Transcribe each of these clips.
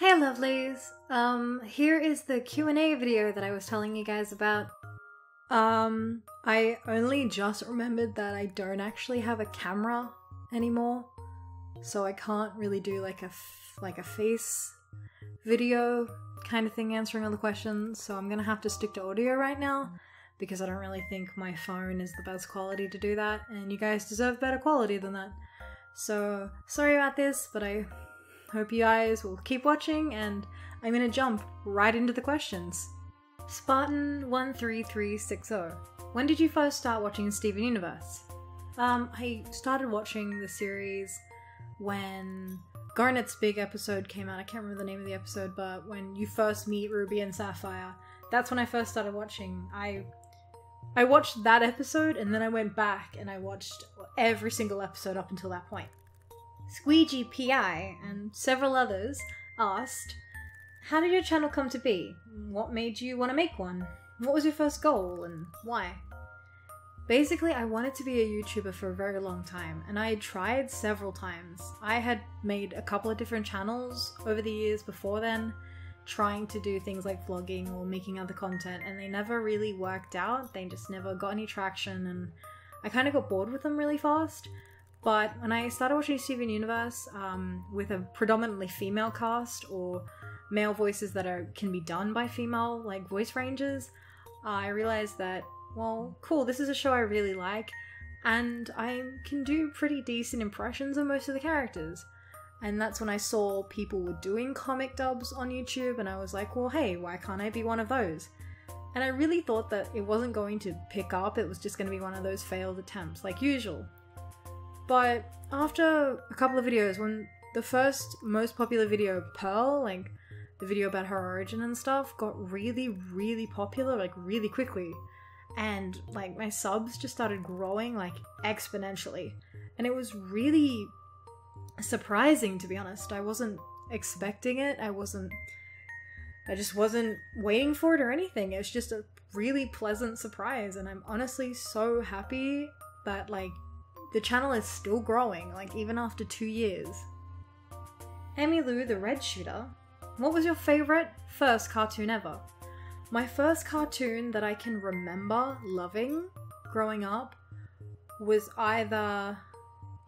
Hey lovelies! Here is the Q&A video that I was telling you guys about. I only just remembered that I don't actually have a camera anymore, so I can't really do like a face video kind of thing answering all the questions, so I'm gonna have to stick to audio right now because I don't really think my phone is the best quality to do that, and you guys deserve better quality than that. So sorry about this, but I hope you guys will keep watching, and I'm gonna jump right into the questions. Spartan13360. When did you first start watching Steven Universe? I started watching the series when Garnet's big episode came out. I can't remember the name of the episode, but when you first meet Ruby and Sapphire, that's when I first started watching. I watched that episode and then I went back and I watched every single episode up until that point. Squeegee PI and several others asked, how did your channel come to be? What made you want to make one? What was your first goal and why? Basically, I wanted to be a YouTuber for a very long time, and I had tried several times. I had made a couple of different channels over the years before then, trying to do things like vlogging or making other content, and they never really worked out. They just never got any traction, and I kind of got bored with them really fast. But when I started watching Steven Universe with a predominantly female cast or male voices that can be done by female like voice ranges, I realized that, well, cool, this is a show I really like, and I can do pretty decent impressions of most of the characters. And that's when I saw people were doing comic dubs on YouTube, and I was like, well, hey, why can't I be one of those? And I really thought that it wasn't going to pick up, it was just going to be one of those failed attempts, like usual. But after a couple of videos, when the first most popular video, Pearl, like the video about her origin and stuff, got really, really popular, like really quickly, and like my subs just started growing like exponentially, and it was really surprising, to be honest. I wasn't expecting it. I just wasn't waiting for it or anything. It was just a really pleasant surprise, and I'm honestly so happy that like the channel is still growing, like even after 2 years. Emmy Lou the Red Shooter. What was your favorite first cartoon ever? My first cartoon that I can remember loving growing up was either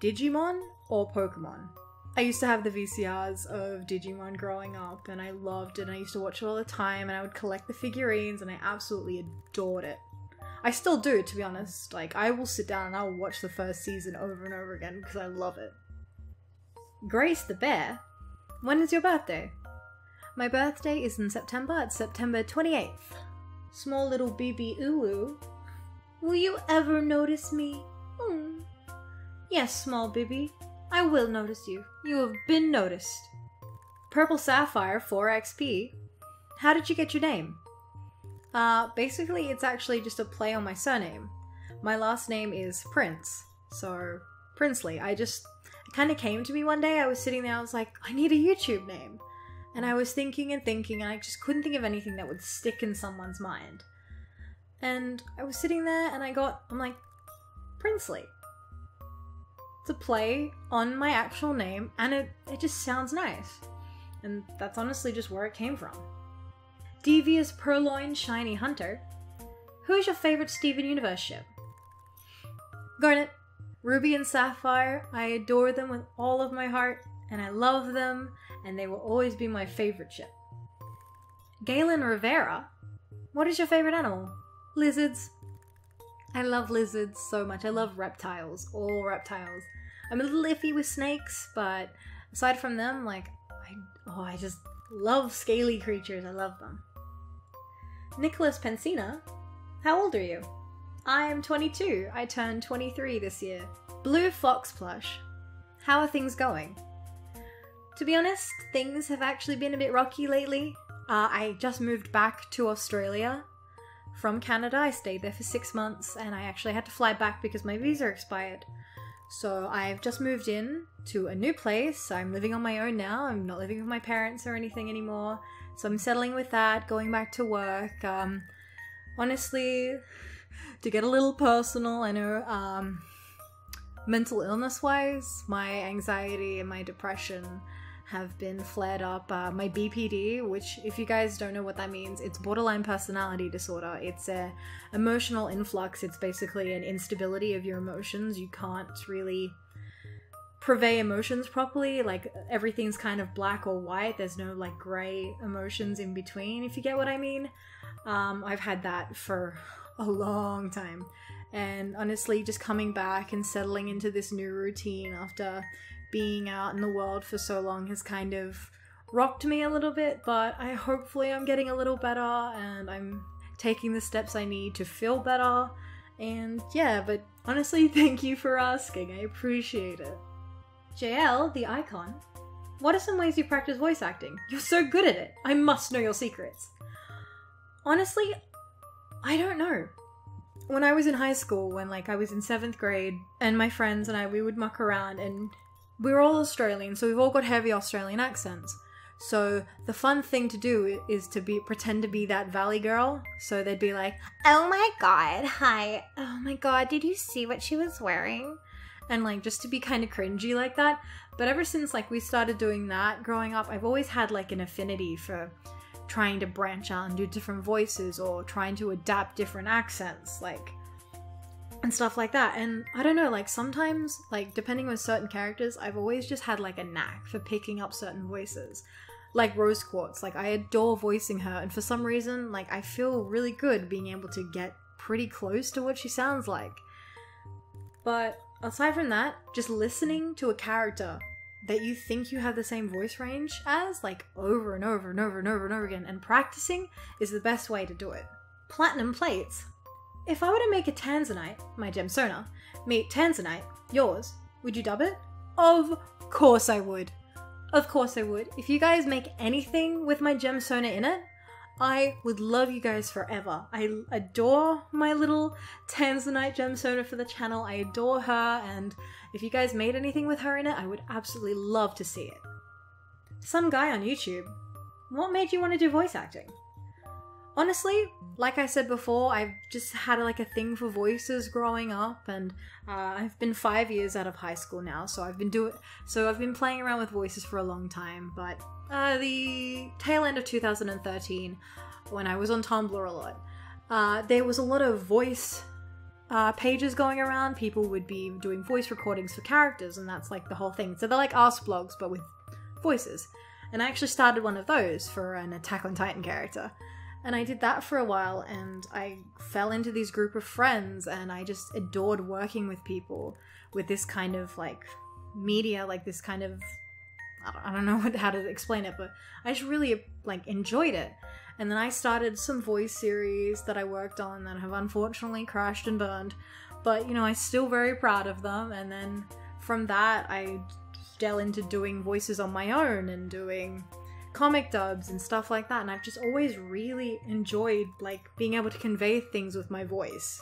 Digimon or Pokemon. I used to have the VCRs of Digimon growing up, and I loved it. I used to watch it all the time, and I would collect the figurines, and I absolutely adored it. I still do, to be honest. Like, I will sit down and I will watch the first season over and over again because I love it. Grace the Bear. When is your birthday? My birthday is in September. It's September 28th. Small little BB Ulu. Will you ever notice me? Yes, small Bibby. I will notice you. You have been noticed. Purple Sapphire 4XP. How did you get your name? Basically it's actually just a play on my surname. My last name is Prince, so Princely. It kind of came to me one day. I was sitting there, I was like, I need a YouTube name. And I was thinking and thinking, and I just couldn't think of anything that would stick in someone's mind. And I was sitting there and I'm like, Princely. It's a play on my actual name, and it just sounds nice. And that's honestly just where it came from. Devious PURRLOIN Shiny Hunter. Who's your favorite Steven Universe ship? Garnet. Ruby and Sapphire. I adore them with all of my heart, and I love them, and they will always be my favorite ship. Galen Rivera. What is your favorite animal? Lizards. I love lizards so much. I love reptiles. All reptiles. I'm a little iffy with snakes, but aside from them, like, I just love scaly creatures. I love them. Nicholas Pensina. How old are you? I am 22. I turned 23 this year. Blue Fox Plush. How are things going? To be honest, things have actually been a bit rocky lately. I just moved back to Australia from Canada. I stayed there for 6 months, and I actually had to fly back because my visa expired. So I've just moved in to a new place. I'm living on my own now. I'm not living with my parents or anything anymore. So I'm settling with that, going back to work. Honestly, to get a little personal, I know mental illness wise, my anxiety and my depression have been flared up. My BPD, which if you guys don't know what that means, it's borderline personality disorder. It's a emotional influx. It's basically an instability of your emotions. You can't really purvey emotions properly. Like everything's kind of black or white. There's no like gray emotions in between, if you get what I mean. I've had that for a long time. And honestly, just coming back and settling into this new routine after being out in the world for so long has kind of rocked me a little bit, but hopefully I'm getting a little better and I'm taking the steps I need to feel better. And yeah, but honestly, thank you for asking. I appreciate it. JL, the icon. What are some ways you practice voice acting? You're so good at it. I must know your secrets. Honestly, I don't know. When I was in high school, when like I was in 7th grade, and my friends and we would muck around, and we were all Australian, so we've all got heavy Australian accents. So the fun thing to do is to pretend to be that valley girl. So they'd be like, "Oh my god, hi. Oh my god, did you see what she was wearing?" And like just to be kind of cringy like that. But ever since like we started doing that growing up, I've always had like an affinity for trying to branch out and do different voices or trying to adapt different accents, like, and stuff like that. And I don't know, like sometimes, like depending on certain characters, I've always just had like a knack for picking up certain voices. Like Rose Quartz, like I adore voicing her, and for some reason, like I feel really good being able to get pretty close to what she sounds like. But aside from that, just listening to a character that you think you have the same voice range as, like over and over and over and over and over again, and practicing is the best way to do it. Platinum plates. If I were to make a Tanzanite, my gemsona, meet Tanzanite, yours, would you dub it? Of course I would. Of course I would. If you guys make anything with my gemsona in it, I would love you guys forever. I adore my little Tanzanite gemsona for the channel. I adore her, and if you guys made anything with her in it, I would absolutely love to see it. Some guy on YouTube. What made you want to do voice acting? Honestly, like I said before, I've just had like a thing for voices growing up, and I've been 5 years out of high school now, so I've been playing around with voices for a long time. But the tail end of 2013, when I was on Tumblr a lot, there was a lot of voice pages going around. People would be doing voice recordings for characters, and that's like the whole thing. So they're like Ask blogs, but with voices. And I actually started one of those for an Attack on Titan character. And I did that for a while, and I fell into this group of friends, and I just adored working with people with this kind of like media, like this kind of, I don't know how to explain it, but I just really like enjoyed it. And then I started some voice series that I worked on that have unfortunately crashed and burned, but you know, I'm still very proud of them. And then from that, I delved into doing voices on my own and doing comic dubs and stuff like that, and I've just always really enjoyed like being able to convey things with my voice.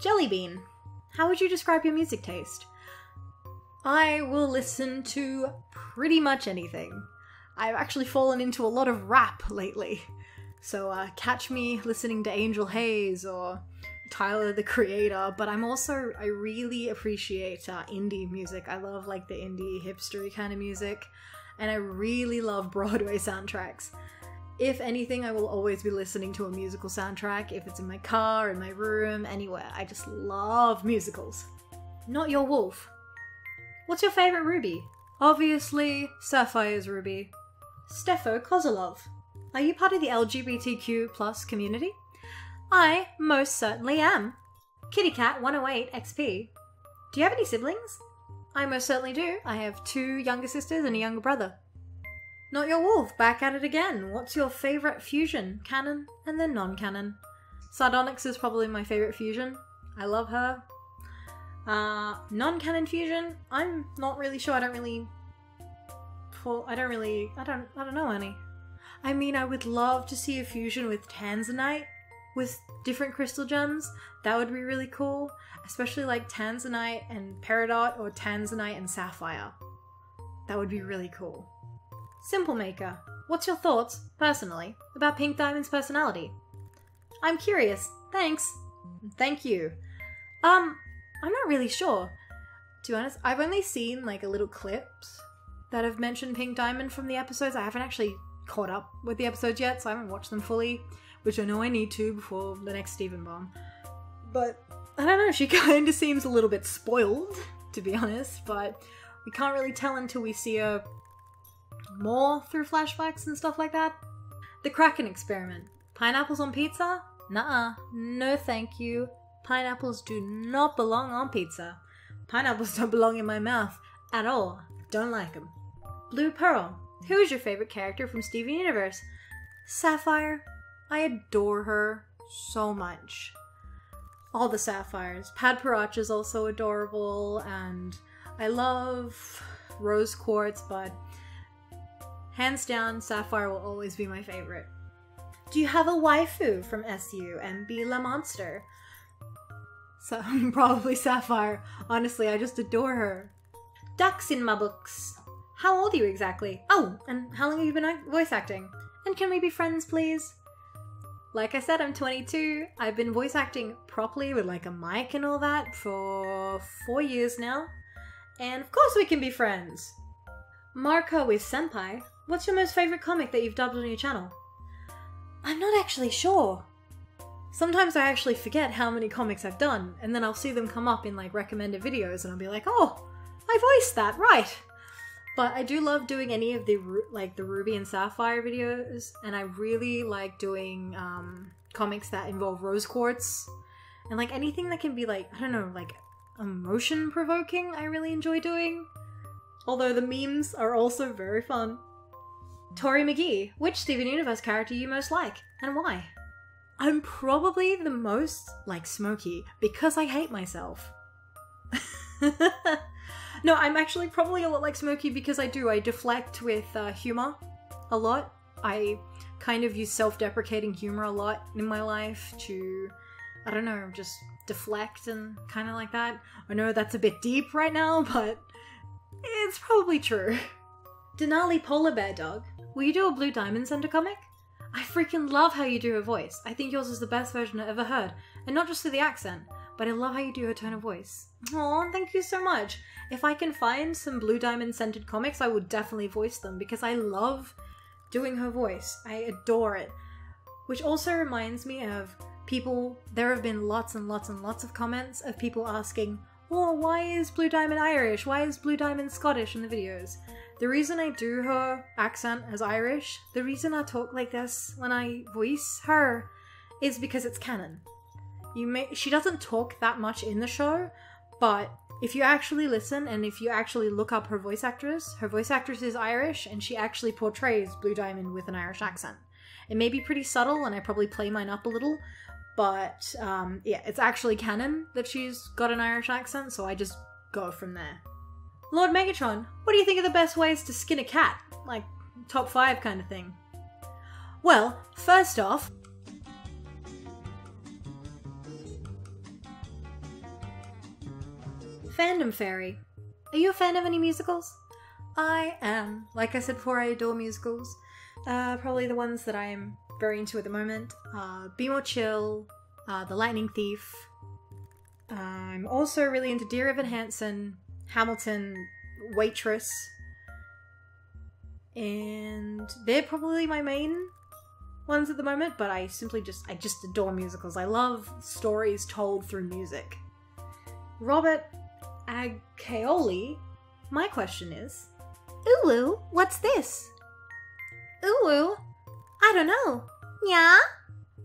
Jellybean, how would you describe your music taste? I will listen to pretty much anything. I've actually fallen into a lot of rap lately, so catch me listening to Angel Hayes or Tyler the Creator. But I really appreciate indie music. I love like the indie hipstery kind of music. And I really love Broadway soundtracks. If anything, I will always be listening to a musical soundtrack, if it's in my car, in my room, anywhere. I just love musicals. Not Your Wolf. What's your favourite Ruby? Obviously, Sapphire's Ruby. Stefo Kozolov. Are you part of the LGBTQ+ community? I most certainly am. KittyCat108 XP. Do you have any siblings? I most certainly do. I have 2 younger sisters and a younger brother. Not Your Wolf, back at it again. What's your favourite fusion? Canon and then non-canon. Sardonyx is probably my favourite fusion. I love her. Non-canon fusion? I'm not really sure. I don't know any. I mean, I would love to see a fusion with Tanzanite with different crystal gems. That would be really cool. Especially like Tanzanite and Peridot, or Tanzanite and Sapphire. That would be really cool. Simple Maker, what's your thoughts, personally, about Pink Diamond's personality? I'm curious. Thanks. Thank you. I'm not really sure. To be honest, I've only seen like a little clips that have mentioned Pink Diamond from the episodes. I haven't actually caught up with the episodes yet, so I haven't watched them fully, which I know I need to before the next Steven bomb. But I don't know, she kind of seems a little bit spoiled, to be honest, but we can't really tell until we see her more through flashbacks and stuff like that. The Kraken experiment. Pineapples on pizza? Nuh-uh. No thank you. Pineapples do not belong on pizza. Pineapples don't belong in my mouth at all. Don't like them. Blue Pearl. Who is your favorite character from Steven Universe? Sapphire. I adore her so much. All the Sapphires. Pad Paracha is also adorable, and I love Rose Quartz, but hands down, Sapphire will always be my favorite. Do you have a waifu from SU and be La Monster? So, probably Sapphire. Honestly, I just adore her. Ducks in my books. How old are you exactly? Oh, and how long have you been voice acting? And can we be friends, please? Like I said, I'm 22. I've been voice acting properly with like a mic and all that for 4 years now. And of course we can be friends. Marco with Senpai. What's your most favorite comic that you've dubbed on your channel? I'm not actually sure. Sometimes I actually forget how many comics I've done, and then I'll see them come up in like recommended videos and I'll be like, oh, I voiced that, right. But I do love doing any of the the Ruby and Sapphire videos, and I really like doing comics that involve Rose Quartz, and like anything that can be like, I don't know, like emotion provoking I really enjoy doing. Although the memes are also very fun. Tori McGee, which Steven Universe character you most like, and why? I'm probably the most like Smokey, because I hate myself. No, I'm actually probably a lot like Smokey because I deflect with humor a lot. I kind of use self-deprecating humor a lot in my life to, I don't know, just deflect and kind of like that. I know that's a bit deep right now, but it's probably true. Denali Polar Bear Dog, will you do a Blue Diamond Center comic? I freaking love how you do her voice. I think yours is the best version I've ever heard. And not just for the accent, but I love how you do her tone of voice. Aw, thank you so much. If I can find some Blue Diamond scented comics, I would definitely voice them because I love doing her voice. I adore it. Which also reminds me of people, there have been lots and lots and lots of comments of people asking, oh, why is Blue Diamond Irish? Why is Blue Diamond Scottish in the videos? The reason I do her accent as Irish, the reason I talk like this when I voice her, is because it's canon. She doesn't talk that much in the show, but if you actually listen and if you actually look up her voice actress is Irish and she actually portrays Blue Diamond with an Irish accent. It may be pretty subtle and I probably play mine up a little, but yeah, it's actually canon that she's got an Irish accent, so I just go from there. Lord Megatron, what do you think are the best ways to skin a cat? Like, top 5 kind of thing. Well, first off, Fandom Fairy. Are you a fan of any musicals? I am. Like I said before, I adore musicals. Probably the ones that I am very into at the moment. Be More Chill, The Lightning Thief. I'm also really into Dear Evan Hansen, Hamilton, Waitress. And they're probably my main ones at the moment, but I just adore musicals. I love stories told through music. Robert Agcaoli, my question is, ooh, what's this? Ooh, I don't know. Yeah?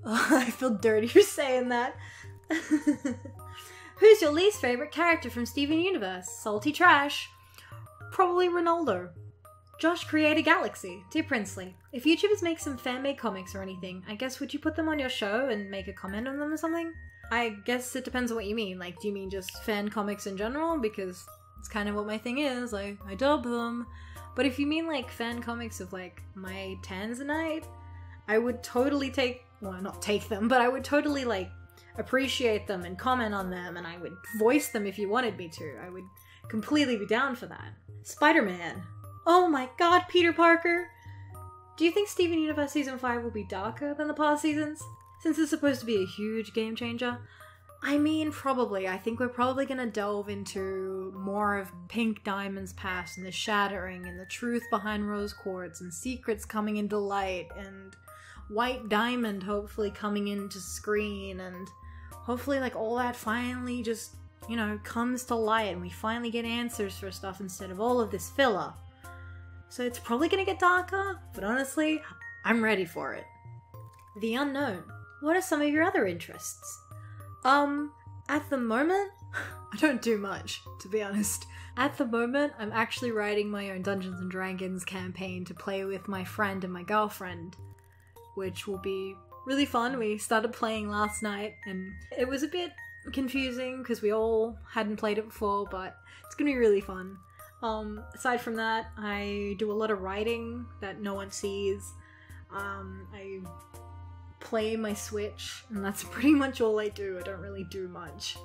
Oh, I feel dirty for saying that. Who's your least favorite character from Steven Universe? Salty trash. Probably Ronaldo. Josh Creator Galaxy. Dear Princely, if YouTubers make some fan-made comics or anything, I guess would you put them on your show and make a comment on them or something? I guess it depends on what you mean. Like, do you mean just fan comics in general? Because it's kind of what my thing is. Like, I dub them. But if you mean like fan comics of like my Tanzanite, I would totally not take them, but I would totally like appreciate them and comment on them, and I would voice them if you wanted me to. I would completely be down for that. Spider-Man. Oh my god, Peter Parker! Do you think Steven Universe Season 5 will be darker than the past seasons? Since it's supposed to be a huge game changer? I mean, probably. I think we're probably gonna delve into more of Pink Diamond's past and the shattering and the truth behind rose quartz and secrets coming into light and White Diamond hopefully coming into screen, and hopefully like all that finally just, you know, comes to light and we finally get answers for stuff instead of all of this filler. So it's probably gonna get darker, but honestly, I'm ready for it. The unknown. What are some of your other interests? At the moment, I don't do much, to be honest. At the moment, I'm actually writing my own Dungeons & Dragons campaign to play with my friend and my girlfriend, which will be really fun. We started playing last night, and it was a bit confusing because we all hadn't played it before, but it's gonna be really fun. Aside from that, I do a lot of writing that no one sees. I play my Switch, and that's pretty much all I do. I don't really do much.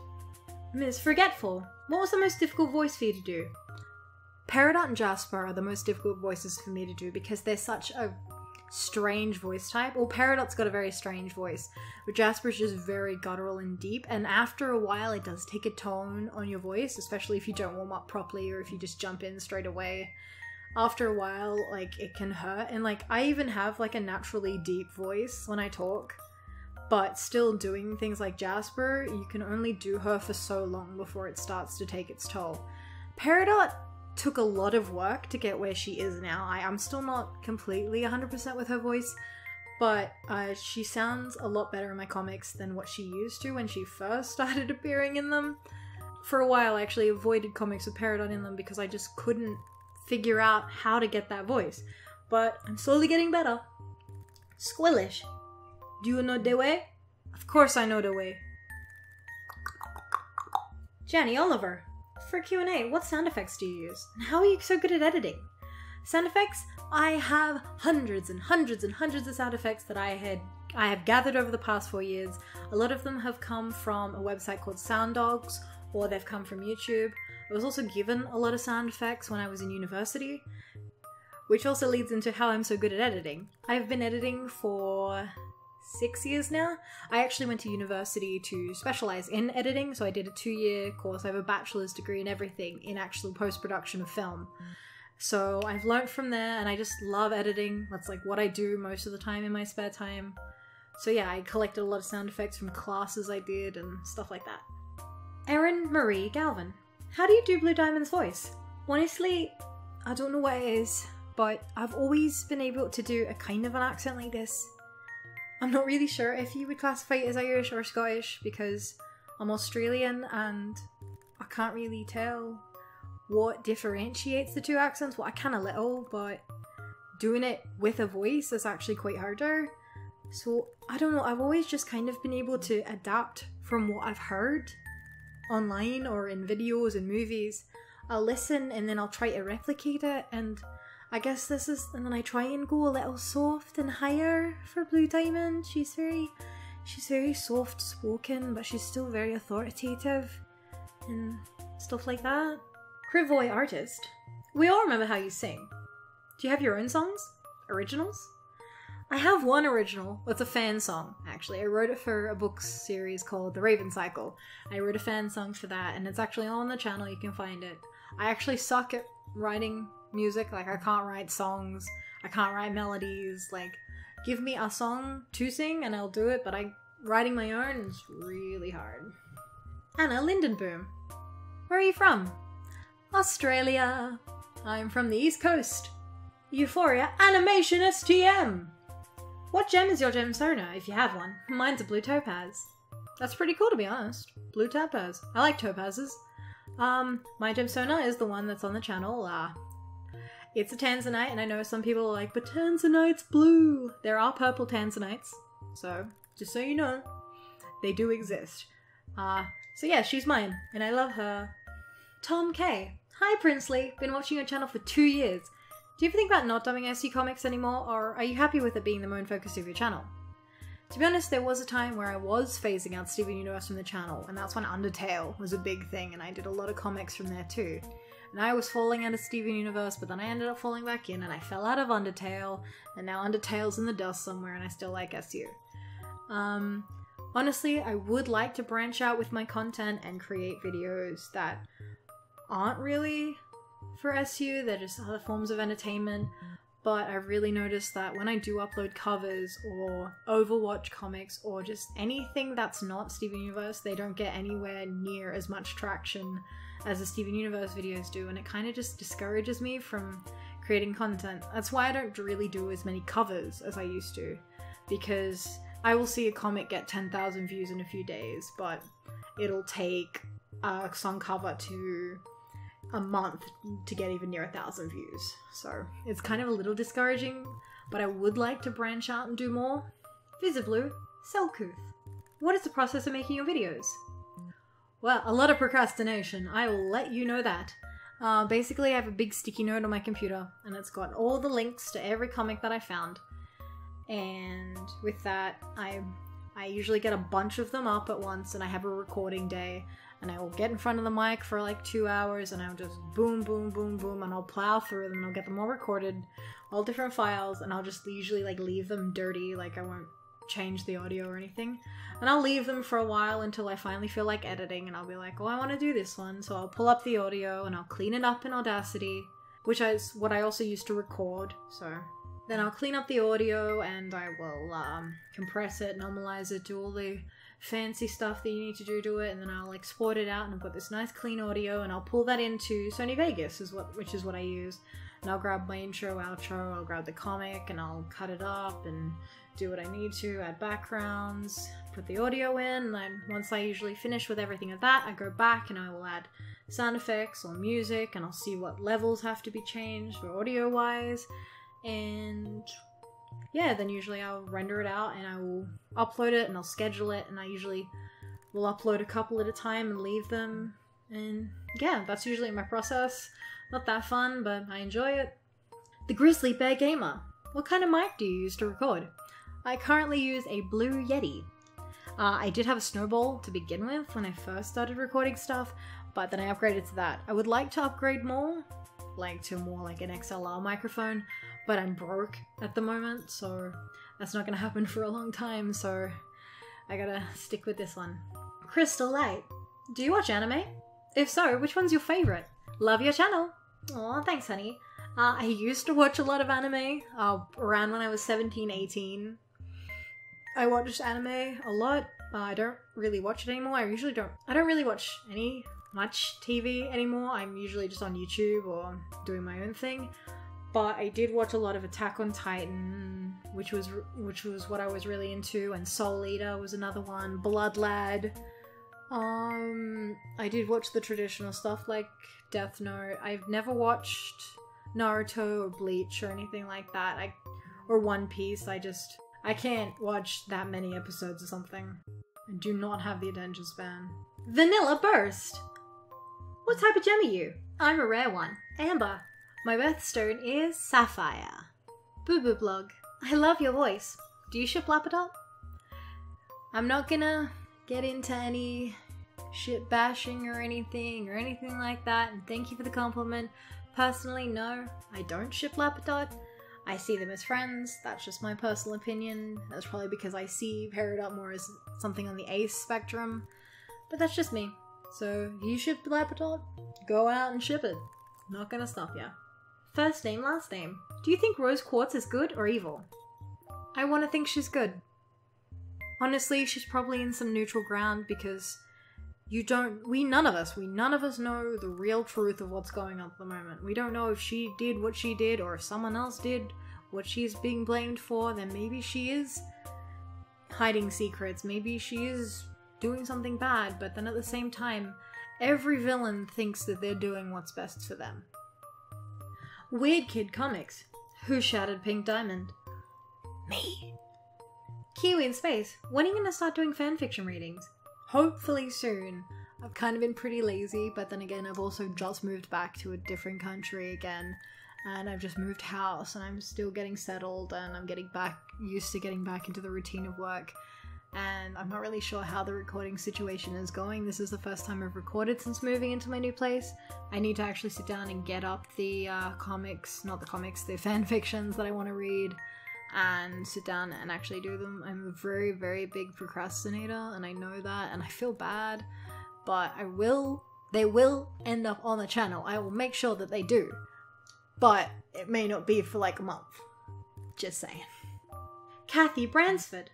Ms. Forgetful, what was the most difficult voice for you to do? Peridot and Jasper are the most difficult voices for me to do because they're such a strange voice type. Well, Peridot's got a very strange voice, but Jasper's just very guttural and deep, and after a while it does take a tone on your voice, especially if you don't warm up properly or if you just jump in straight away. After a while, like, it can hurt, and like, I even have like a naturally deep voice when I talk, but still doing things like Jasper, you can only do her for so long before it starts to take its toll. Peridot took a lot of work to get where she is now. I'm still not completely 100% with her voice, but she sounds a lot better in my comics than what she used to when she first started appearing in them. For a while I actually avoided comics with Peridot in them because I just couldn't figure out how to get that voice, but I'm slowly getting better. Squillish, do you know the way? Of course I know the way. Jenny Oliver, for Q&A, what sound effects do you use? And how are you so good at editing? Sound effects? I have hundreds and hundreds and hundreds of sound effects that I have gathered over the past 4 years. A lot of them have come from a website called Sound Dogs, or they've come from YouTube. I was also given a lot of sound effects when I was in university, which also leads into how I'm so good at editing. I've been editing for 6 years now. I actually went to university to specialize in editing, so I did a 2-year course. I have a bachelor's degree in everything in actual post-production of film. So I've learned from there, and I just love editing. That's like what I do most of the time in my spare time. So yeah, I collected a lot of sound effects from classes I did and stuff like that. Erin Marie Galvin, how do you do Blue Diamond's voice? Honestly, I don't know what it is, but I've always been able to do a kind of an accent like this. I'm not really sure if you would classify it as Irish or Scottish because I'm Australian and I can't really tell what differentiates the two accents. Well, I can a little, but doing it with a voice is actually quite harder. So I don't know, I've always just kind of been able to adapt from what I've heard online or in videos and movies. I'll listen and then I'll try to replicate it, and I guess this is, and then I try and go a little soft and higher for Blue Diamond. She's very soft spoken, but she's still very authoritative and stuff like that. Krivoy Artist, we all remember how you sing. Do you have your own songs? Originals? I have one original. It's a fan song, actually. I wrote it for a book series called The Raven Cycle. I wrote a fan song for that, and it's actually on the channel. You can find it. I actually suck at writing music. Like, I can't write songs. I can't write melodies. Like, give me a song to sing and I'll do it, but writing my own is really hard. Anna Lindenboom, where are you from? Australia. I'm from the East Coast. Euphoria ANIMATIONSTM. What gem is your gemstone, if you have one? Mine's a blue topaz. That's pretty cool, to be honest. Blue topaz. I like topazes. My gemstone is the one that's on the channel. It's a tanzanite, and I know some people are like, but tanzanite's blue. There are purple tanzanites, so just so you know, they do exist. So yeah, she's mine, and I love her. Tom K. Hi Princely, been watching your channel for 2 years. Do you ever think about not dubbing SU comics anymore, or are you happy with it being the main focus of your channel? To be honest, there was a time where I was phasing out Steven Universe from the channel, and that's when Undertale was a big thing, and I did a lot of comics from there too. And I was falling out of Steven Universe, but then I ended up falling back in, and I fell out of Undertale, and now Undertale's in the dust somewhere, and I still like SU. On Honestly, I would like to branch out with my content and create videos that aren't really for SU, they're just other forms of entertainment. But I really noticed that when I do upload covers or Overwatch comics or just anything that's not Steven Universe, they don't get anywhere near as much traction as the Steven Universe videos do, and it kind of just discourages me from creating content. That's why I don't really do as many covers as I used to, because I will see a comic get 10,000 views in a few days, but it'll take a song cover to a month to get even near 1,000 views. So it's kind of a little discouraging, but I would like to branch out and do more. Visiblu, Selkuth. What is the process of making your videos? Well, a lot of procrastination, I will let you know that. Basically, I have a big sticky note on my computer, and it's got all the links to every comic that I found. And with that, I usually get a bunch of them up at once, and I have a recording day, and I will get in front of the mic for like 2 hours, and I'll just boom, boom, boom, boom, and I'll plow through them, and I'll get them all recorded, all different files, and I'll just usually like leave them dirty, like I won't change the audio or anything. And I'll leave them for a while until I finally feel like editing, and I'll be like, oh, I want to do this one, so I'll pull up the audio, and I'll clean it up in Audacity, which is what I also use to record, so... Then I'll clean up the audio, and I will compress it, normalize it, do all the fancy stuff that you need to do to it, and then I'll export it out, and I've got this nice clean audio, and I'll pull that into Sony Vegas, which is what I use. And I'll grab my intro, outro, I'll grab the comic, and I'll cut it up, and do what I need to, add backgrounds, put the audio in, and then once I usually finish with everything of that, I go back and I will add sound effects or music, and I'll see what levels have to be changed for audio-wise. And yeah, then usually I'll render it out and I will upload it and I'll schedule it, and I usually will upload a couple at a time and leave them, and yeah, that's usually my process. Not that fun, but I enjoy it. The Grizzly Bear Gamer. What kind of mic do you use to record? I currently use a Blue Yeti. I did have a Snowball to begin with when I first started recording stuff, but then I upgraded to that. I would like to upgrade more, like to more like an XLR microphone, but I'm broke at the moment, so that's not gonna happen for a long time, so I gotta stick with this one. Crystal Light. Do you watch anime? If so, which one's your favorite? Love your channel! Aw, thanks honey. I used to watch a lot of anime, around when I was 17, 18. I watched anime a lot. I don't really watch it anymore. I don't really watch much TV anymore. I'm usually just on YouTube or doing my own thing. But I did watch a lot of Attack on Titan, which was what I was really into, and Soul Eater was another one, Blood Lad. I did watch the traditional stuff like Death Note. I've never watched Naruto or Bleach or anything like that. Or One Piece. I can't watch that many episodes or something. I do not have the attention span. Vanilla Burst! What type of gem are you? I'm a rare one. Amber. My birthstone is Sapphire. Boo Boo Blog. I love your voice. Do you ship Lapidot? I'm not gonna get into any shit bashing or anything like that, and thank you for the compliment. Personally, no, I don't ship Lapidot. I see them as friends. That's just my personal opinion. That's probably because I see Peridot more as something on the ace spectrum, but that's just me. So if you ship Lapidot, go out and ship it. Not gonna stop ya. First name, last name. Do you think Rose Quartz is good or evil? I want to think she's good. Honestly, she's probably in some neutral ground because we none of us know the real truth of what's going on at the moment. We don't know if she did what she did or if someone else did what she's being blamed for. Then maybe she is hiding secrets. Maybe she is doing something bad, but then at the same time, every villain thinks that they're doing what's best for them. Weird Kid Comics. Who shattered Pink Diamond? Me. Kiwi in Space. When are you gonna start doing fanfiction readings? Hopefully soon. I've kind of been pretty lazy, but then again I've also just moved back to a different country again, and I've just moved house and I'm still getting settled and I'm getting used to getting back into the routine of work, and I'm not really sure how the recording situation is going. This is the first time I've recorded since moving into my new place. I need to actually sit down and get up the the fanfictions that I want to read. and sit down and actually do them. I'm a very, very big procrastinator, and I know that, and I feel bad, but they will end up on the channel. I will make sure that they do, but it may not be for like a month. Just saying. Kathy Bransford.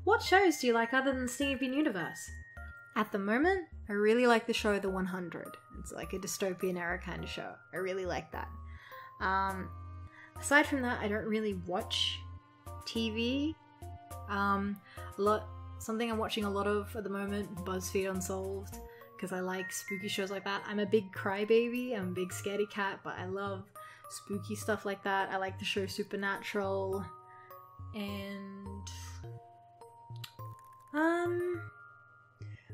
What shows do you like other than Steven Universe? At the moment, I really like the show The 100. It's like a dystopian era kind of show. I really like that. Aside from that, I don't really watch TV. Something I'm watching a lot of at the moment, BuzzFeed Unsolved, because I like spooky shows like that. I'm a big crybaby, I'm a big scaredy cat, but I love spooky stuff like that. I like the show Supernatural, and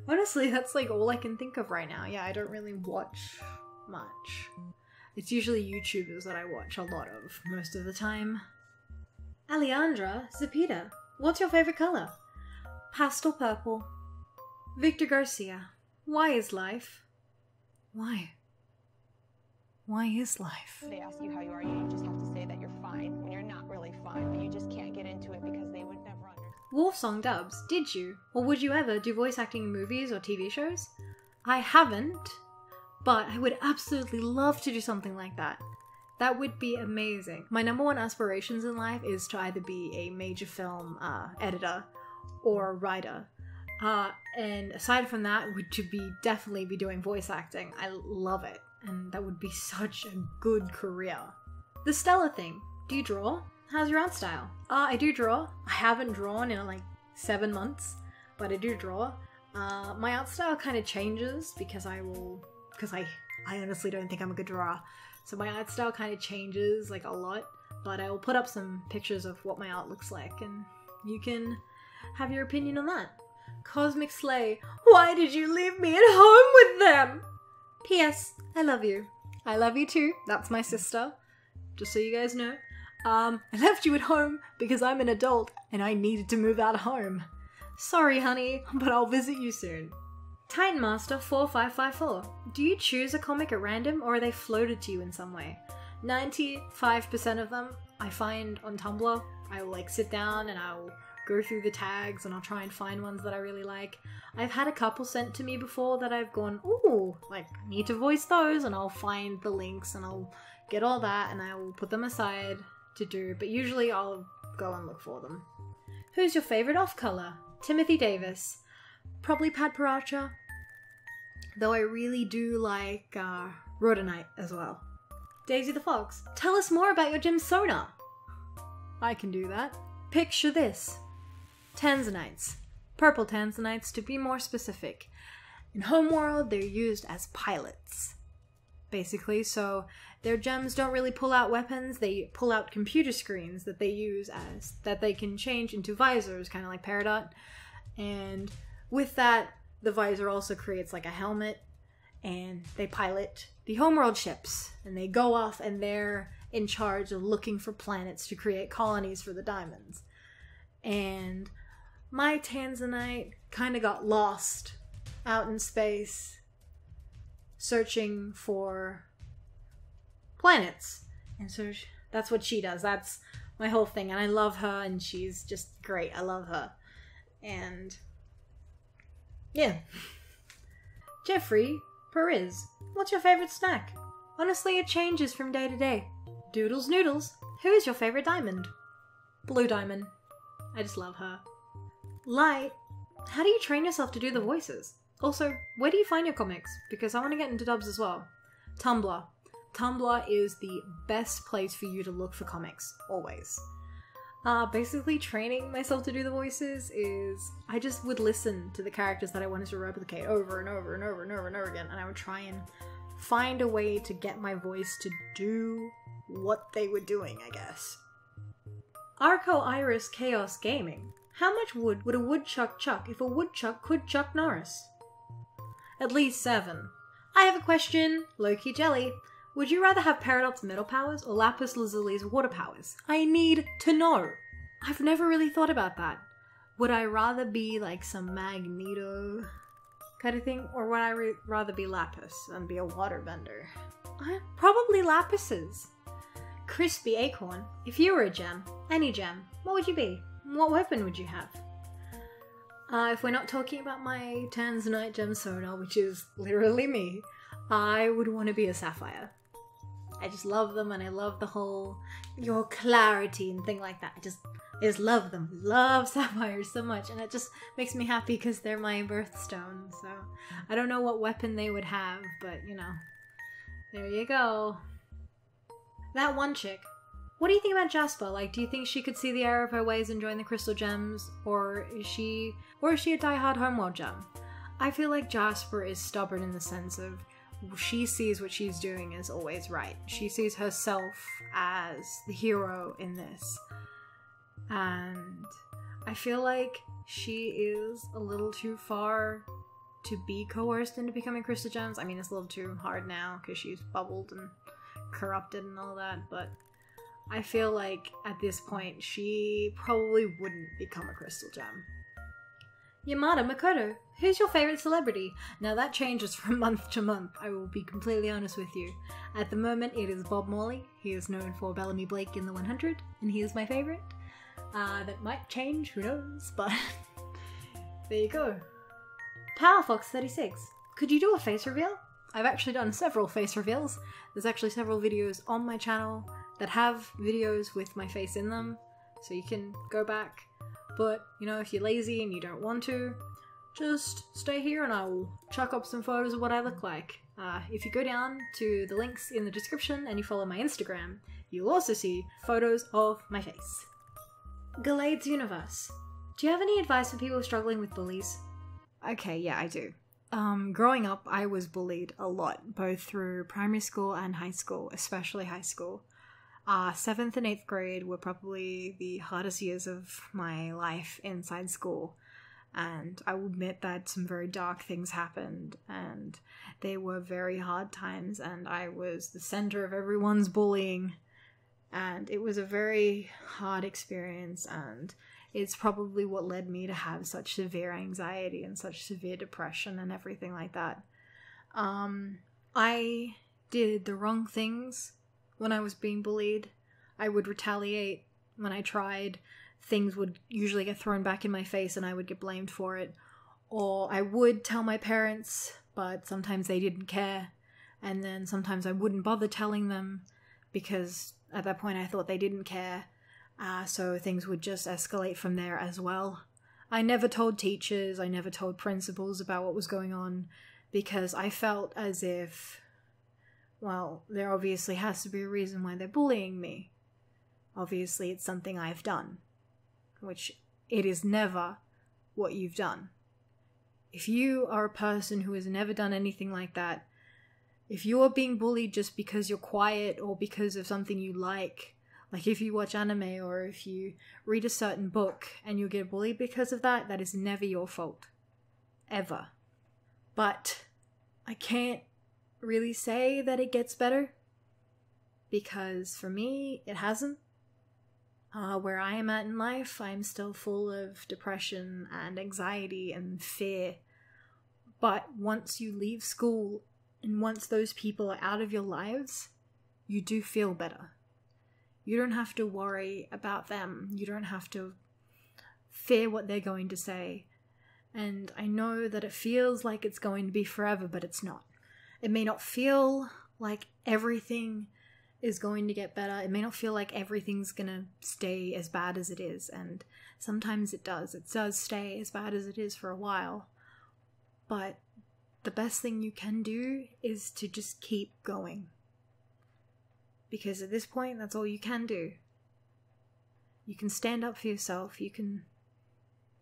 honestly, that's like all I can think of right now. Yeah, I don't really watch much. It's usually YouTubers that I watch a lot of most of the time. Alejandra Zapita. What's your favorite color? Pastel purple. Victor Garcia. Why is life? Why? Why is life? They ask you how you are, you just have to say that you're fine when you're not really fine, but you just can't get into it because they would never understand. Wolfsong Dubs, did you, or would you ever do voice acting in movies or TV shows? I haven't, but I would absolutely love to do something like that. That would be amazing. My number one aspirations in life is to either be a major film editor or writer. And aside from that, would to be definitely be doing voice acting. I love it, and that would be such a good career. The Stella thing. Do you draw? How's your art style? I do draw. I haven't drawn in like 7 months, but I do draw. My art style kind of changes because I honestly don't think I'm a good drawer. So my art style kind of changes like a lot, but I will put up some pictures of what my art looks like, and you can have your opinion on that. Cosmic Slay. Why did you leave me at home with them? P.S. I love you. I love you too. That's my sister. Just so you guys know. I left you at home because I'm an adult and I needed to move out of home. Sorry, honey, but I'll visit you soon. Titan Master 4554. Do you choose a comic at random, or are they floated to you in some way? 95% of them I find on Tumblr. I will like sit down and I'll go through the tags and I'll try and find ones that I really like. I've had a couple sent to me before that I've gone, ooh, like, I need to voice those, and I'll find the links and I'll get all that and I will put them aside to do, but usually I'll go and look for them. Who's your favourite off-colour? Timothy Davis. Probably Pat Paracha, though I really do like Rhodonite as well. Daisy the Fox. Tell us more about your Gemsona. I can do that. Picture this. Tanzanites. Purple Tanzanites to be more specific. In Homeworld, they're used as pilots, basically, so their gems don't really pull out weapons, they pull out computer screens that they use that they can change into visors, kind of like Peridot, and with that, the visor also creates like a helmet, and they pilot the Homeworld ships, and they go off and they're in charge of looking for planets to create colonies for the diamonds. And my Tanzanite kind of got lost out in space searching for planets, and so that's what she does. That's my whole thing, and I love her, and she's just great. I love her. And yeah. Jeffrey Perez. What's your favorite snack? Honestly, it changes from day to day. Doodles Noodles. Who is your favorite diamond? Blue Diamond. I just love her. Light. How do you train yourself to do the voices? Also, where do you find your comics? Because I want to get into dubs as well. Tumblr. Tumblr is the best place for you to look for comics, always. Basically training myself to do the voices is, I just would listen to the characters that I wanted to replicate over and over and over and over and over again, and I would try and find a way to get my voice to do what they were doing, I guess. Arco Iris Chaos Gaming. How much wood would a woodchuck chuck if a woodchuck could Chuck Norris? At least 7. I have a question, Loki Jelly. Would you rather have Peridot's metal powers or Lapis Lazuli's water powers? I need to know. I've never really thought about that. Would I rather be like some Magneto kind of thing, or would I rather be Lapis and be a waterbender? Probably Lapis's. crispy acorn. If you were a gem, any gem, what would you be? What weapon would you have? If we're not talking about my Tanzanite gem sonar, which is literally me, I would want to be a sapphire. I just love them, and I love the whole your clarity and thing like that. I just love them. Love sapphires so much, and it just makes me happy because they're my birthstone. So I don't know what weapon they would have, but you know, there you go. That one chick. What do you think about Jasper? Like, do you think she could see the error of her ways and join the crystal gems, or is she a die-hard homeworld gem? I feel like Jasper is stubborn in the sense of she sees what she's doing is always right. She sees herself as the hero in this. And I feel like she is a little too far to be coerced into becoming crystal gems. I mean, it's a little too hard now because she's bubbled and corrupted and all that, but I feel like at this point she probably wouldn't become a crystal gem. Yamada Makoto, who's your favorite celebrity? Now that changes from month to month, I will be completely honest with you. At the moment it is Bob Morley. He is known for Bellamy Blake in the 100, and he is my favorite. That might change, who knows, but there you go. PowerFox36, could you do a face reveal? I've actually done several face reveals. There's actually several videos on my channel that have videos with my face in them, so you can go back. But, you know, if you're lazy and you don't want to, just stay here and I will chuck up some photos of what I look like. If you go down to the links in the description and you follow my Instagram, you'll also see photos of my face. Galade's Universe. Do you have any advice for people struggling with bullies? Okay, yeah, I do. Growing up, I was bullied a lot, both through primary school and high school, especially high school. 7th and 8th grade were probably the hardest years of my life inside school, and I will admit that some very dark things happened, and they were very hard times, and I was the center of everyone's bullying, and it was a very hard experience, and it's probably what led me to have such severe anxiety and such severe depression and everything like that. I did the wrong things when I was being bullied. I would retaliate when I tried. Things would usually get thrown back in my face and I would get blamed for it. Or I would tell my parents, but sometimes they didn't care. And then sometimes I wouldn't bother telling them because at that point I thought they didn't care. So things would just escalate from there as well. I never told teachers, I never told principals about what was going on because I felt as if, well, there obviously has to be a reason why they're bullying me. Obviously, it's something I've done, which it is never what you've done. If you are a person who has never done anything like that, if you are being bullied just because you're quiet or because of something you like if if you watch anime or if you read a certain book and you get bullied because of that, that is never your fault. Ever. But I can't really say that it gets better because for me it hasn't. Where I am at in life, I'm still full of depression and anxiety and fear. But once you leave school and once those people are out of your lives, you do feel better. You don't have to worry about them. You don't have to fear what they're going to say. And I know that it feels like it's going to be forever, but it's not. It may not feel like everything is going to get better. It may not feel like everything's gonna stay as bad as it is, and sometimes it does. It does stay as bad as it is for a while. But the best thing you can do is to just keep going. Because at this point, that's all you can do. You can stand up for yourself, you can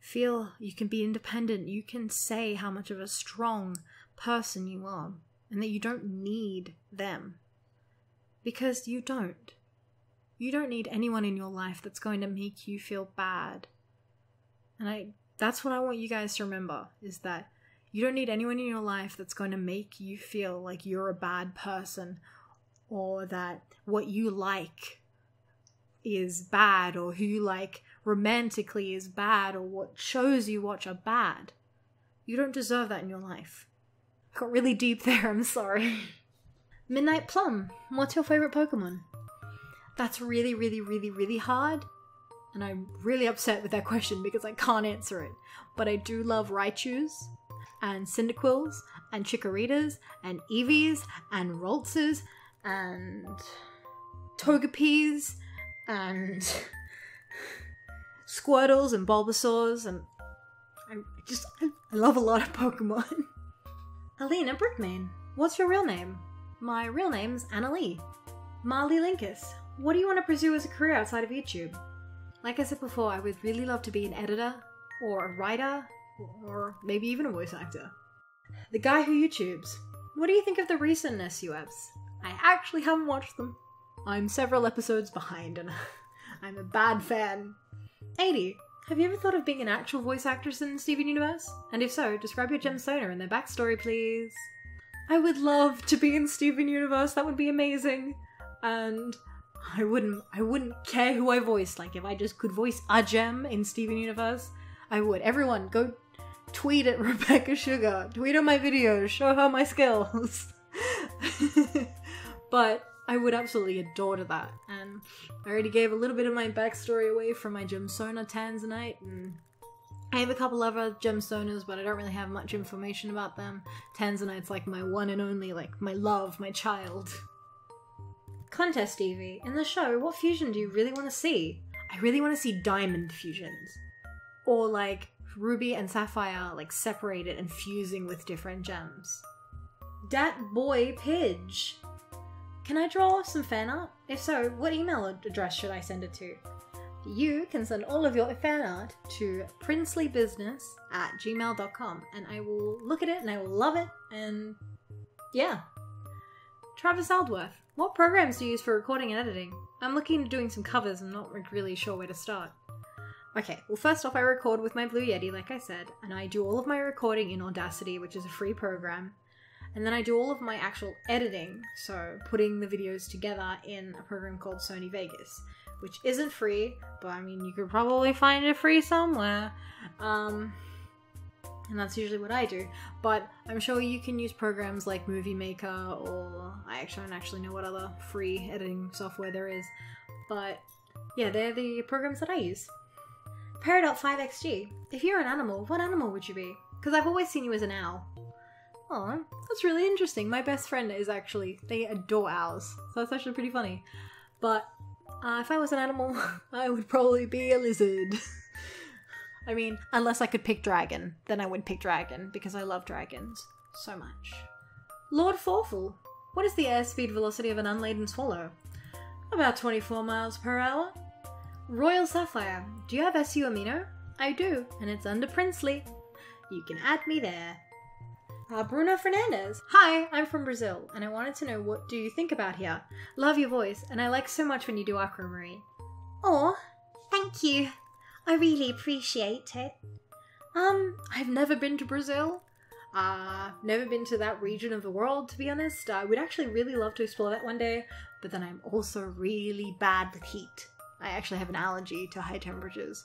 feel, you can be independent, you can say how much of a strong person you are, and that you don't need them. Because you don't. You don't need anyone in your life that's going to make you feel bad. And that's what I want you guys to remember, is that you don't need anyone in your life that's going to make you feel like you're a bad person, or that what you like is bad, or who you like romantically is bad, or what shows you watch are bad. You don't deserve that in your life. I got really deep there, I'm sorry. Midnight Plum, what's your favourite Pokemon? That's really, really, really, really hard. And I'm really upset with that question because I can't answer it. But I do love Raichus, and Cyndaquils, and Chikoritas, and EEVEEs, and Roltzes, and Togepes, and Squirtles, and Bulbasaurs, and I love a lot of Pokemon. Alina Brickman, what's your real name? My real name's Annalie. Marley LINKOUS, what do you want to pursue as a career outside of YouTube? Like I said before, I would really love to be an editor, or a writer, or maybe even a voice actor. The guy who YouTubes, what do you think of the recent SUFs? I actually haven't watched them. I'm several episodes behind and I'm a bad fan. 80, have you ever thought of being an actual voice actress in Steven Universe? And if so, describe your gemstone and their backstory, please. I would love to be in Steven Universe, that would be amazing. And I wouldn't care who I voiced. Like, if I just could voice a gem in Steven Universe, I would. Everyone, go tweet at Rebecca Sugar. Tweet on my videos, show her my skills. But I would absolutely adore that. And I already gave a little bit of my backstory away from my gemstone Tanzanite, and I have a couple other gemstoners, but I don't really have much information about them. Tanzanite's like my one and only, like, my love, my child. Contest EEVEE, in the show, what fusion do you really want to see? I really want to see diamond fusions. Or like ruby and sapphire like separated and fusing with different gems. Dat boy Pidge. Can I draw some fan art? If so, what email address should I send it to? You can send all of your fan art to princelybusiness@gmail.com and I will look at it and I will love it, and yeah. Travis Aldworth, what programs do you use for recording and editing? I'm looking into doing some covers, I'm not really sure where to start. Okay, well first off I record with my Blue Yeti like I said, and I do all of my recording in Audacity, which is a free program. And then I do all of my actual editing, so putting the videos together in a program called Sony Vegas, which isn't free, but I mean, you could probably find it free somewhere. And that's usually what I do. But I'm sure you can use programs like Movie Maker, or I don't actually know what other free editing software there is. But yeah, they're the programs that I use. Peridot5XG, if you're an animal, what animal would you be? Because I've always seen you as an owl. Oh, that's really interesting. My best friend is actually, they adore owls, so that's actually pretty funny. But if I was an animal, I would probably be a lizard. I mean, unless I could pick dragon, then I would pick dragon, because I love dragons so much. Lord Forful, what is the airspeed velocity of an unladen swallow? About 24 miles per hour. Royal Sapphire, do you have SU Amino? I do, and it's under Princely. You can add me there. Bruno Fernandez. Hi, I'm from Brazil, and I wanted to know what do you think about here? Love your voice, and I like so much when you do Aquamarine. Aw, thank you. I really appreciate it. I've never been to Brazil. Never been to that region of the world, to be honest. I would actually really love to explore that one day, but then I'm also really bad with heat. I actually have an allergy to high temperatures,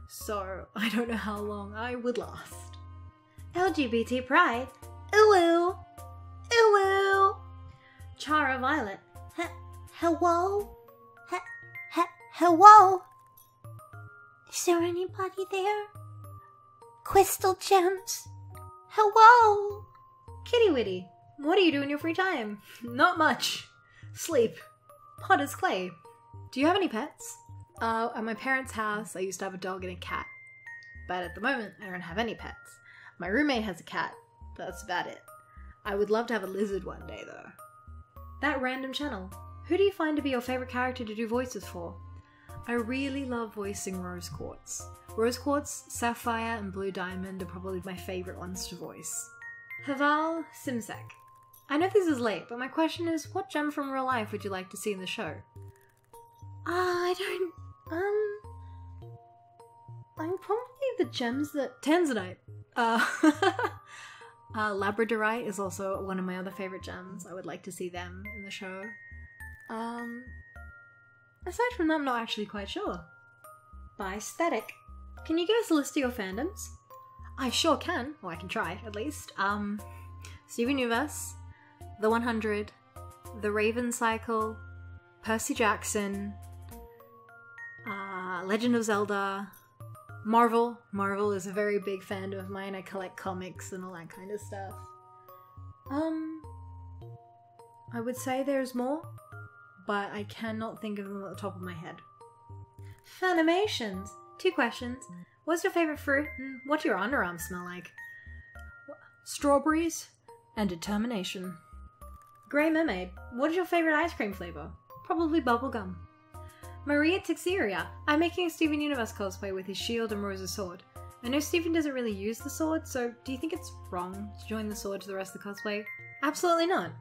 so I don't know how long I would last. LGBT Pride. Ooh, ooh. Chara Violet. Hello? Hello? Is there anybody there? Crystal Gems. Hello? Kitty Witty. What do you do in your free time? Not much. Sleep. Potter's clay. Do you have any pets? At my parents' house, I used to have a dog and a cat. But at the moment, I don't have any pets. My roommate has a cat, but that's about it. I would love to have a lizard one day, though. That random channel. Who do you find to be your favourite character to do voices for? I really love voicing Rose Quartz. Rose Quartz, Sapphire, and Blue Diamond are probably my favourite ones to voice. Haval Simsek. I know this is late, but my question is, what gem from real life would you like to see in the show? I'm probably the gems that... Tanzanite. Labradorite is also one of my other favourite gems. I would like to see them in the show. Aside from that, I'm not actually quite sure. By aesthetic. Can you give us a list of your fandoms? I sure can. Well, I can try, at least. Steven Universe, The 100, The Raven Cycle, Percy Jackson, Legend of Zelda, Marvel. Marvel is a very big fan of mine. I collect comics and all that kind of stuff. I would say there's more, but I cannot think of them at the top of my head. Funimations! 2 questions. What's your favourite fruit and what do your underarms smell like? Strawberries and determination. Grey Mermaid. What is your favourite ice cream flavour? Probably bubblegum. Maria Tixeria. I'm making a Steven Universe cosplay with his shield and Rose's sword. I know Steven doesn't really use the sword, so do you think it's wrong to join the sword to the rest of the cosplay? Absolutely not.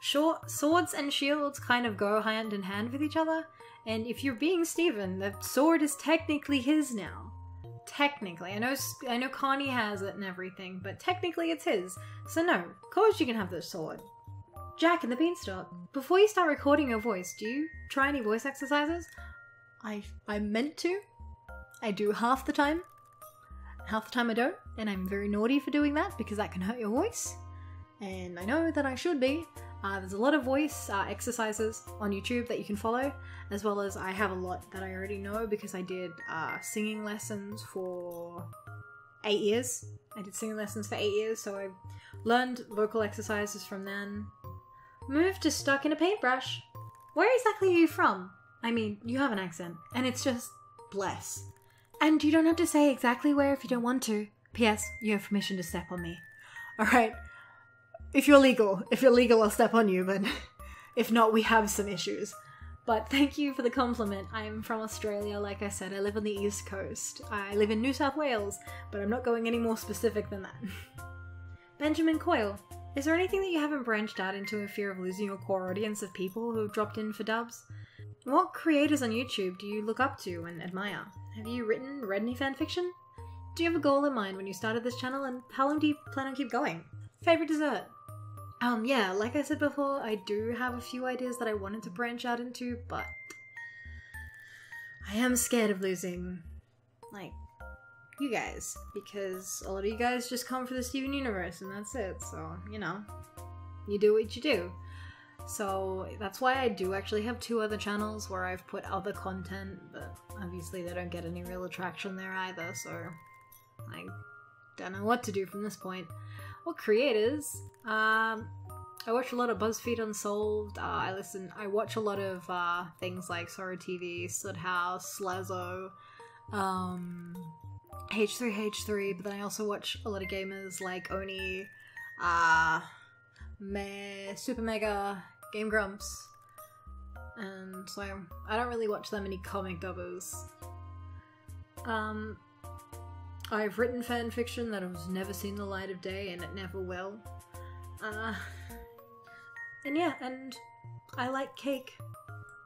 Sure, swords and shields kind of go hand in hand with each other, and if you're being Steven, the sword is technically his now. Technically. I know Connie has it and everything, but technically it's his. So no, of course you can have the sword. Jack and the Beanstalk. Before you start recording your voice, do you try any voice exercises? I'm meant to. I do half the time. Half the time I don't, and I'm very naughty for doing that because that can hurt your voice. And I know that I should be. There's a lot of voice exercises on YouTube that you can follow, as well as I have a lot that I already know because I did singing lessons for 8 years. I did singing lessons for 8 years, so I learned vocal exercises from then. Moved to stuck in a paintbrush. Where exactly are you from? I mean, you have an accent, and it's just bless. And you don't have to say exactly where if you don't want to. P.S. You have permission to step on me. Alright. If you're legal, I'll step on you, but if not, we have some issues. But thank you for the compliment. I'm from Australia, like I said. I live on the East Coast. I live in New South Wales, but I'm not going any more specific than that. Benjamin Coyle. Is there anything that you haven't branched out into in fear of losing your core audience of people who have dropped in for dubs? What creators on YouTube do you look up to and admire? Have you read any fanfiction? Do you have a goal in mind when you started this channel, and how long do you plan on keep going? Favorite dessert? Yeah, like I said before, I do have a few ideas that I wanted to branch out into, but I am scared of losing, like, you guys, because a lot of you guys just come for the Steven Universe and that's it, so, you know, you do what you do. So that's why I do actually have 2 other channels where I've put other content, but obviously they don't get any real attraction there either, so I don't know what to do from this point. What creators? I watch a lot of BuzzFeed Unsolved. I watch a lot of things like Sorrow TV, Slit House, Slazo, H3H3, but then I also watch a lot of gamers like Oni, Super Mega, Game Grumps, and so I don't really watch that many comic dubbers. I've written fanfiction that has never seen the light of day, and it never will. And yeah, and I like cake.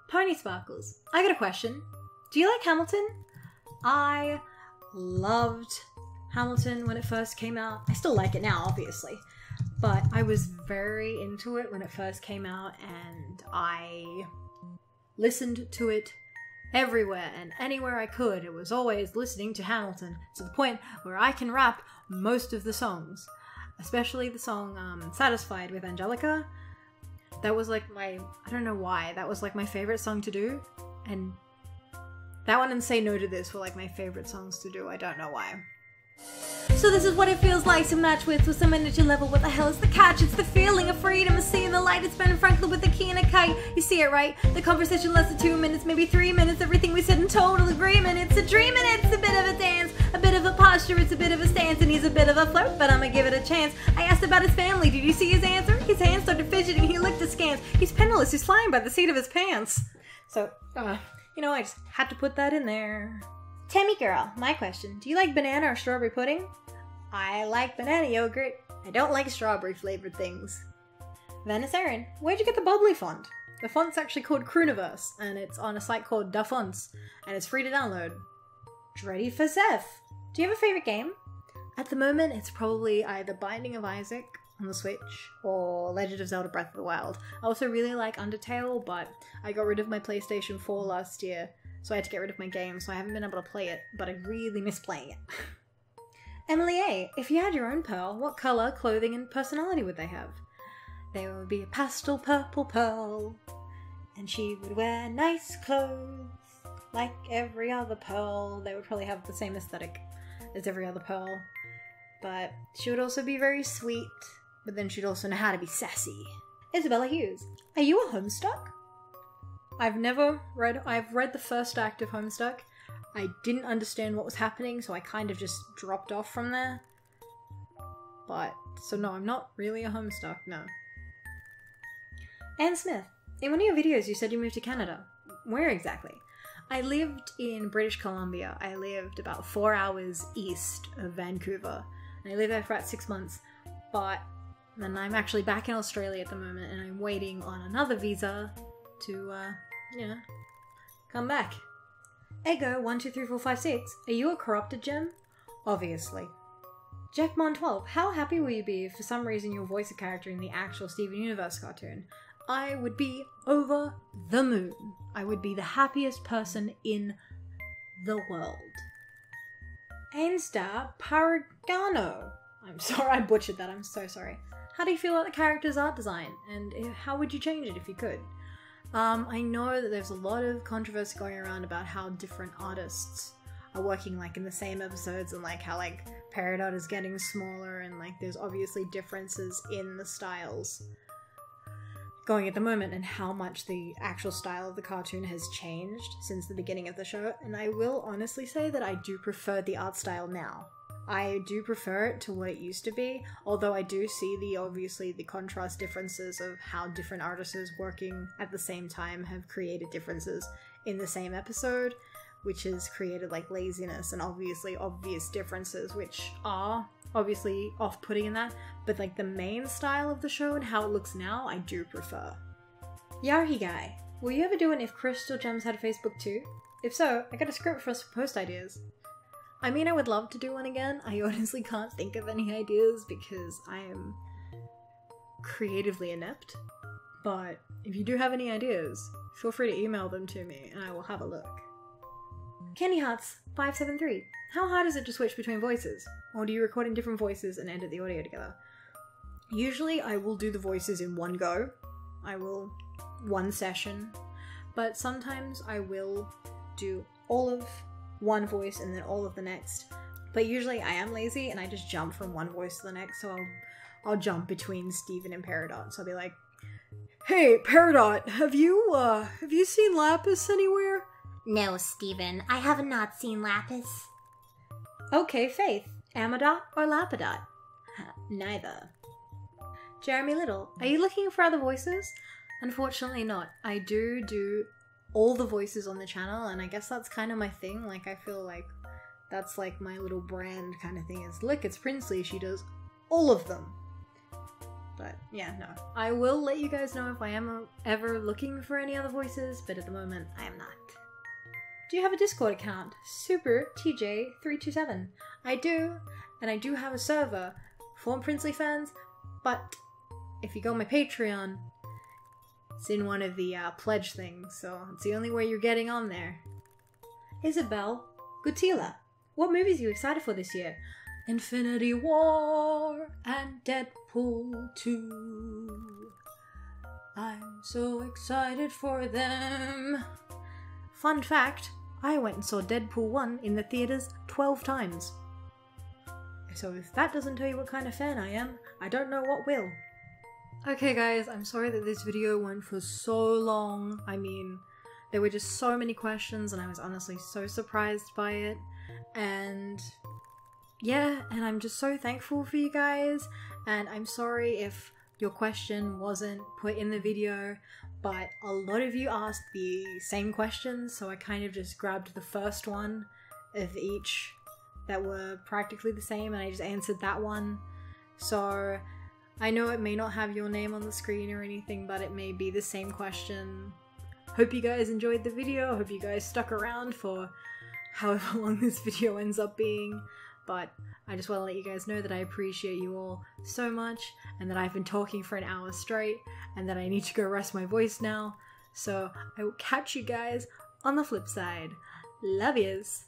Pony Sparkles. I got a question. Do you like Hamilton? I loved Hamilton when it first came out. I still like it now, obviously. But I was very into it when it first came out, and I listened to it everywhere and anywhere I could. It was always listening to Hamilton, to the point where I can rap most of the songs. Especially the song Satisfied with Angelica. That was like I don't know why, that was like my favorite song to do. And that one and Say No to This were like my favorite songs to do, I don't know why. So this is what it feels like to match with some energy level. What the hell is the catch? It's the feeling of freedom of seeing the light. It's Ben Franklin with a key and a kite. You see it, right? The conversation lasted 2 minutes, maybe 3 minutes. Everything we said in total agreement. It's a dream and it's a bit of a dance, a bit of a posture, it's a bit of a stance, and he's a bit of a flirt, but I'ma give it a chance. I asked about his family. Did you see his answer? His hands started fidgeting. He looked askance. He's penniless. He's flying by the seat of his pants. So, you know, I just had to put that in there. Tammy girl, my question. Do you like banana or strawberry pudding? I like banana yogurt. I don't like strawberry flavored things. Venice ERIN, where'd you get the bubbly font? The font's actually called Crooniverse, and it's on a site called Da Fonts, and it's free to download. Ready for Zeph. Do you have a favorite game? At the moment, it's probably either Binding of Isaac on the Switch or Legend of Zelda Breath of the Wild. I also really like Undertale, but I got rid of my PlayStation 4 last year, so I had to get rid of my game, so I haven't been able to play it, but I really miss playing it. Emily A, if you had your own pearl, what colour, clothing, and personality would they have? They would be a pastel purple pearl. And she would wear nice clothes like every other Pearl. They would probably have the same aesthetic as every other Pearl. But she would also be very sweet, but then she'd also know how to be sassy. Isabella Hughes, are you a Homestuck? I've read the first act of Homestuck. I didn't understand what was happening, so I kind of just dropped off from there. But, so no, I'm not really a Homestuck, no. Anne Smith, in one of your videos you said you moved to Canada. Where exactly? I lived in British Columbia. I lived about 4 hours east of Vancouver. And I lived there for about 6 months. But then I'm actually back in Australia at the moment and I'm waiting on another visa to, come back. Ego123456, are you a corrupted gem? Obviously. Jackmon12, how happy will you be if for some reason you'll voice a character in the actual Steven Universe cartoon? I would be over the moon. I would be the happiest person in the world. Ainstar Paragano. I'm sorry, I butchered that, I'm so sorry. How do you feel about the character's art design? And how would you change it if you could? I know that there's a lot of controversy going around about how different artists are working like in the same episodes and like how like Peridot is getting smaller and like there's obviously differences in the styles going at the moment and how much the actual style of the cartoon has changed since the beginning of the show. And I will honestly say that I do prefer the art style now. I do prefer it to what it used to be, although I do see obviously the contrast differences of how different artists working at the same time have created differences in the same episode, which has created like laziness and obviously obvious differences which are obviously off-putting in that, but like the main style of the show and how it looks now, I do prefer. Yarhi Guy, will you ever do an If Crystal Gems had a Facebook too? If so, I got a script for us for post ideas. I mean, I would love to do one again. I honestly can't think of any ideas because I am creatively inept. But if you do have any ideas, feel free to email them to me and I will have a look. Candy Hearts 573. How hard is it to switch between voices? Or do you record in different voices and edit the audio together? Usually I will do the voices in one go. I will one session. But sometimes I will do all of one voice and then all of the next. But usually I am lazy and I just jump from one voice to the next, so I'll jump between Steven and Peridot. So I'll be like, "Hey, Peridot, have you seen Lapis anywhere?" No, Steven, I have not seen Lapis. Okay, Faith, Amadot or Lapidot? Neither. Jeremy Little, are you looking for other voices? Unfortunately not. I do all the voices on the channel, and I guess that's kind of my thing. Like, I feel like that's like my little brand kind of thing is, look, it's Princely, she does all of them. But yeah, no. I will let you guys know if I am ever looking for any other voices, but at the moment I am not. Do you have a Discord account? SUPERTJ327. I do, and I do have a server for Princely fans, but if you go on my Patreon, it's in one of the pledge things, so it's the only way you're getting on there. Isabel Gutila, what movies are you excited for this year? Infinity War and Deadpool 2. I'm so excited for them. Fun fact, I went and saw Deadpool 1 in the theaters 12 times. So if that doesn't tell you what kind of fan I am, I don't know what will. Okay guys, I'm sorry that this video went for so long. I mean, there were just so many questions and I was honestly so surprised by it. And yeah, and I'm just so thankful for you guys. And I'm sorry if your question wasn't put in the video, but a lot of you asked the same questions, so I kind of just grabbed the first one of each that were practically the same and I just answered that one. So I know it may not have your name on the screen or anything, but it may be the same question. Hope you guys enjoyed the video. Hope you guys stuck around for however long this video ends up being. But I just want to let you guys know that I appreciate you all so much and that I've been talking for an hour straight and that I need to go rest my voice now. So I will catch you guys on the flip side. Love yous.